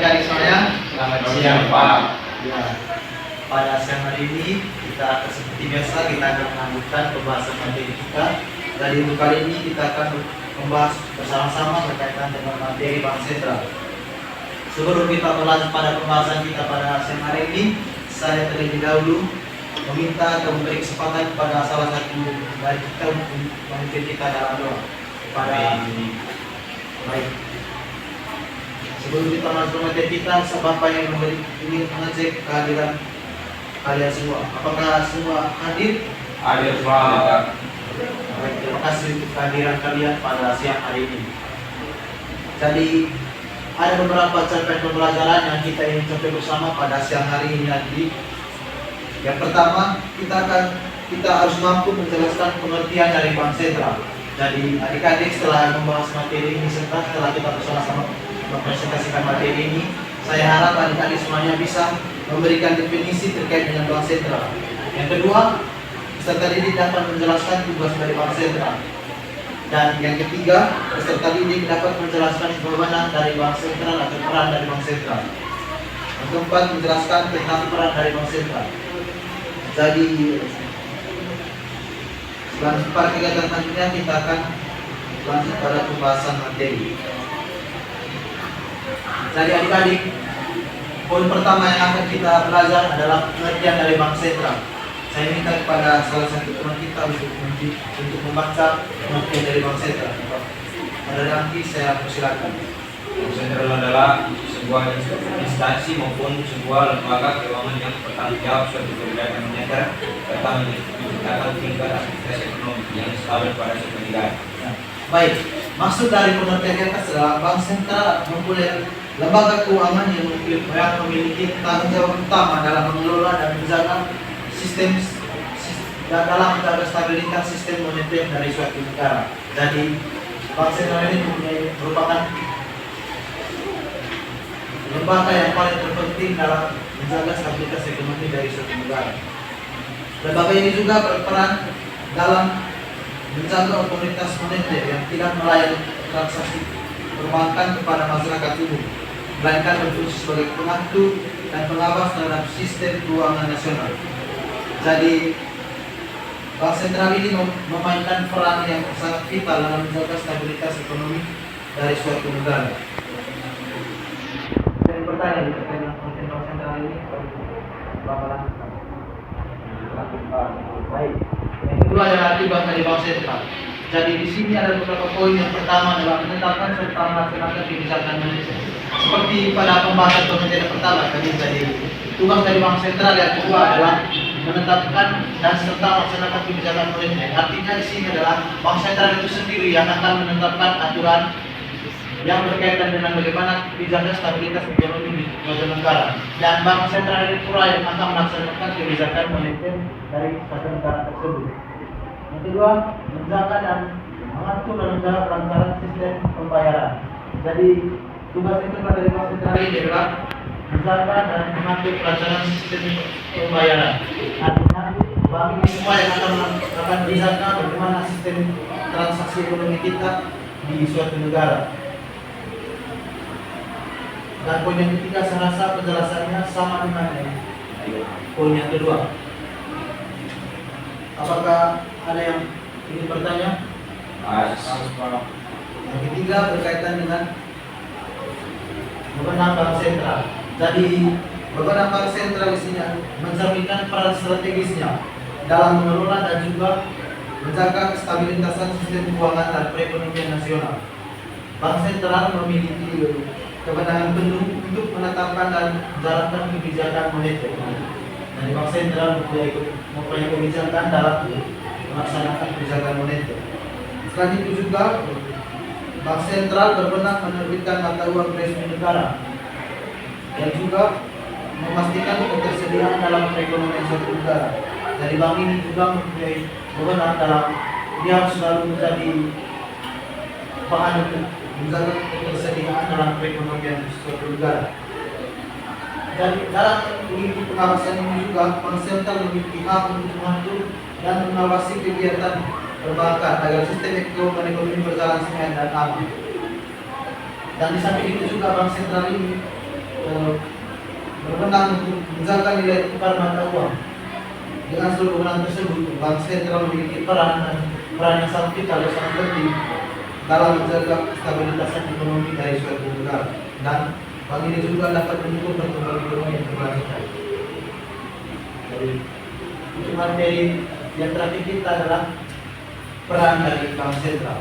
adik-adik semuanya. Selamat siang, Pak. Ya, pada siang hari ini kita seperti biasa kita akan melanjutkan pembahasan materi kita. Dari untuk kali ini kita akan membahas bersama-sama berkaitan dengan materi bank sentral. Sebelum kita berlanjut pada pembahasan kita pada siang hari ini, saya terlebih dahulu meminta atau memberi kesempatan kepada salah satu dari kita untuk memimpin kita dalam doa. Baik. Sebelum kita masuk materi kita, Bapak yang ingin mengecek kehadiran kalian semua. Apakah semua hadir? Hadir, Pak. Baik, terima kasih untuk kehadiran kalian pada siang hari ini. Jadi ada beberapa capaian pembelajaran yang kita ingin capai bersama pada siang hari ini nanti. Yang pertama, kita harus mampu menjelaskan pengertian dari bank sentral. Jadi adik-adik setelah membahas materi ini setelah kita bersama-sama mempresentasikan materi ini, saya harap adik-adik semuanya bisa memberikan definisi terkait dengan bank sentral. Yang kedua, peserta didik dapat menjelaskan tugas dari bank sentral. Dan yang ketiga, peserta didik dapat menjelaskan kewenangan dari bank sentral atau peran dari bank sentral. Yang keempat, menjelaskan tentang peran dari bank sentral. Jadi pada kegiatan selanjutnya kita akan lanjut pada pembahasan materi. Jadi adik-adik, poin pertama yang akan kita belajar adalah pengertian dari bank sentral. Saya minta kepada salah satu teman kita untuk membaca pengertian dari bank sentral. Pada nanti saya persilakan. Bank sentral adalah sebuah instansi maupun sebuah lembaga keuangan yang bertanggung jawab suatu kebijakan moneter serta menciptakan tingkat aktivitas ekonomi yang stabil pada suatu negara. Baik, maksud dari pengertian kita adalah bank sentral mempunyai lembaga keuangan yang memiliki tanggung jawab utama dalam mengelola dan menjaga dalam menjaga stabilitas sistem moneter dari suatu negara. Jadi bank sentral ini merupakan lembaga yang paling terpenting dalam menjaga stabilitas ekonomi dari suatu negara. Lembaga ini juga berperan dalam menjaga otoritas moneter yang tidak melayani transaksi perbankan kepada masyarakat umum, melainkan berfungsi sebagai pengatur dan pengawas terhadap sistem keuangan nasional. Jadi bank sentral ini memainkan peran yang sangat vital dalam menjaga stabilitas ekonomi dari suatu negara. Dan pertanyaan terkait dengan pengertian bank sentral ini Bapak lanjutkan. Baik. Yang kedua adalah akibat dari bank sentral. Jadi di sini ada beberapa poin. Yang pertama adalah menetapkan serta melaksanakan kebijakan moneter. Seperti pada pembahasan pengertian pertama tadi, jadi tugas dari bank sentral yang kedua adalah menetapkan dan serta melaksanakan kebijakan moneter. Artinya di sini adalah bank sentral itu sendiri yang akan menetapkan aturan yang berkaitan dengan bagaimana menjaga stabilitas ekonomi di suatu negara, dan bank sentral itu pula yang akan melaksanakan kebijakan moneter dari suatu negara tersebut. Yang kedua, menjaga dan mengatur dan menjaga kelancaran sistem pembayaran. Jadi tugas yang kedua dari bank sentral ini adalah menjaga dan mengatur kelancaran sistem pembayaran. Artinya bank ini semua yang akan menjaga bagaimana sistem transaksi ekonomi kita di suatu negara. Dan poin yang ketiga, saya rasa penjelasannya sama dengan poin yang kedua. Apakah ada yang ingin bertanya? Yang ketiga berkaitan dengan wewenang bank sentral. Jadi wewenang bank sentral di sini mencerminkan peran strategisnya dalam mengelola dan juga menjaga kestabilitasan sistem keuangan dan perekonomian nasional. Bank sentral memiliki kewenangan penuh untuk menetapkan dan menjalankan kebijakan moneter. Dan bank sentral mempunyai kebijakan dalam melaksanakan kebijakan moneter. Selain itu juga bank sentral berwenang menerbitkan mata uang resmi negara dan juga memastikan ketersediaan dalam perekonomian suatu negara. Jadi bank ini juga mempunyai wewenang dalam dia harus selalu menjadi bahan untuk menjaga ketersediaan dalam perekonomian suatu negara. Dan dalam mengikuti pengawasan ini juga bank sentral memiliki hak untuk mengatur dan mengawasi kegiatan perbankan agar sistem ekonomi berjalan sehat dan aman. Dan di samping itu juga bank sentral ini berwenang untuk menjaga nilai tukar mata uang. Dengan seluruh wewenang tersebut, Bank Sentral memiliki peran yang sangat vital dan sangat penting dalam menjaga stabilitas ekonomi dari suatu negara, dan bank ini juga dapat mendukung pertumbuhan ekonomi yang berkelanjutan. Jadi, untuk materi yang terakhir kita adalah peran dari Bank Sentral.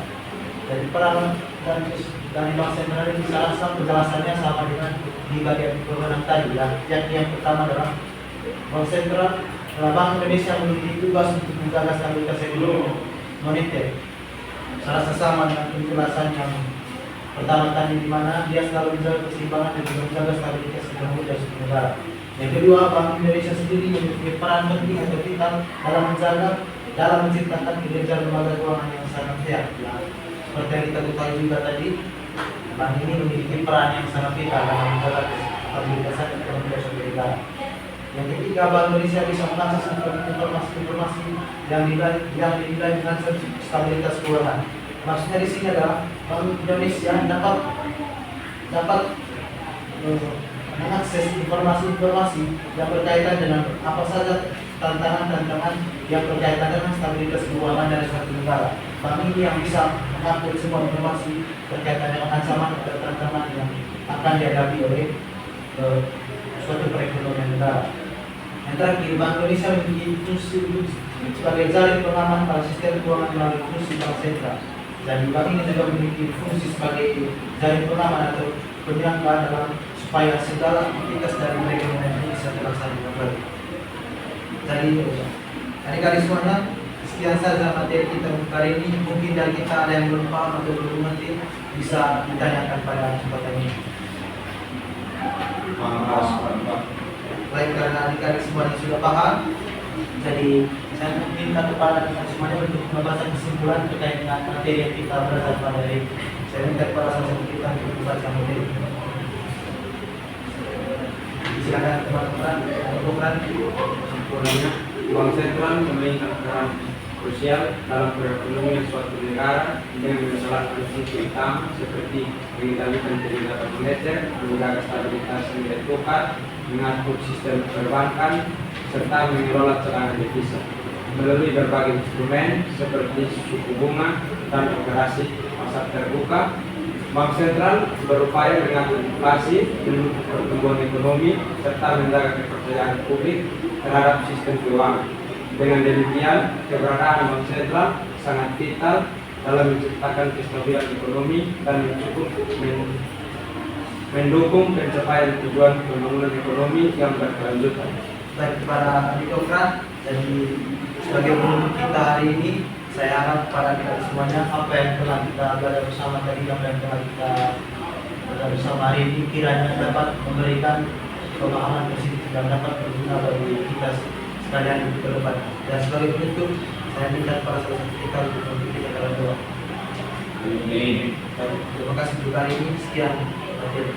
Jadi peran dari Bank Sentral ini penjelasannya sama dengan di bagian wewenang tadi, yang pertama adalah Bank Sentral Bank Indonesia memiliki tugas untuk menjaga stabilitas ekonomi moneter. Salah sesama dengan penjelasan yang pertama tadi, di mana dia selalu menjaga keseimbangan dan juga menjaga stabilitas ekonomi dari suatu negara. Yang kedua, Bank Indonesia sendiri memiliki peran penting atau vital dalam menciptakan kinerja lembaga keuangan yang sangat sehat. Seperti yang kita ketahui juga tadi, bank ini memiliki peran yang sangat vital dalam menjaga stabilitas ekonomi dari suatu negara. Yang ketiga, Bank Indonesia bisa mengakses informasi-informasi yang dinilai dengan stabilitas keuangan. Maksudnya di sini adalah Bank Indonesia dapat mengakses informasi-informasi yang berkaitan dengan apa saja tantangan-tantangan yang berkaitan dengan stabilitas keuangan dari suatu negara. Bank ini yang bisa mengupload semua informasi berkaitan dengan ancaman atau tantangan yang akan dihadapi oleh suatu perekonomian negara. Yang terakhir, Bank Indonesia memiliki fungsi sebagai jaring pengaman pada sistem keuangan melalui fungsi Bank Sentral. Dan bank ini juga memiliki fungsi sebagai jaring pengaman atau penyangga dalam supaya segala aktivitas dari perekonomian ini bisa terlaksana dengan baik. Jadi, adik-adik semuanya, sekian saja materi kita untuk kali ini. Mungkin dari kita ada yang belum paham atau belum mengerti, bisa ditanyakan pada kesempatan ini. Baik, karena adik-adik semuanya sudah paham, jadi saya minta kepada kita semuanya untuk membaca kesimpulan terkait dengan materi yang kita belajar pada hari ini. Saya minta kepada salah satu kita untuk membaca materi. Silakan teman-teman, bukan Kesimpulannya, Bank Sentral memainkan peran krusial dalam perekonomian suatu negara dengan menjalankan fungsi utama seperti mengendalikan kebijakan moneter, menjaga stabilitas nilai tukar, mengatur sistem perbankan, serta mengelola cadangan devisa melalui berbagai instrumen seperti suku bunga dan operasi pasar terbuka. Bank Sentral berupaya mengatur inflasi, mendukung pertumbuhan ekonomi, serta menjaga kepercayaan publik terhadap sistem keuangan. Dengan demikian, keberadaan Bank Sentral sangat vital dalam menciptakan kestabilan ekonomi dan mendukung pencapaian tujuan pembangunan ekonomi yang berkelanjutan. Baik, kepada adik Okran, jadi sebagai penutup kita hari ini, saya harap kepada kita semuanya apa yang telah kita belajar bersama tadi, apa yang telah kita belajar bersama hari ini kiranya dapat memberikan pemahaman positif dan dapat berguna bagi kita sekalian ke depan. Dan sebagai penutup, saya minta kepada salah satu kita untuk memberikan dalam doa. Terima kasih untuk hari ini. Sekian materi.